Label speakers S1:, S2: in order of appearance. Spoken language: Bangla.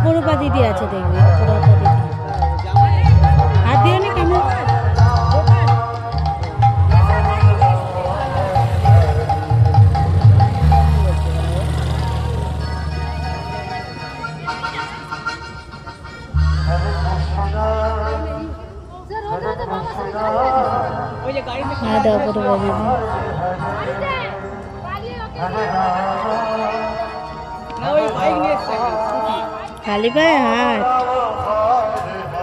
S1: অপরূপা দিদি আছে দেখবি, অপরূপা দিদি হাত দিও নি কেমন। হ্যাঁ দেওয়া অপরূপা দিদি খালি পায়ে হাত।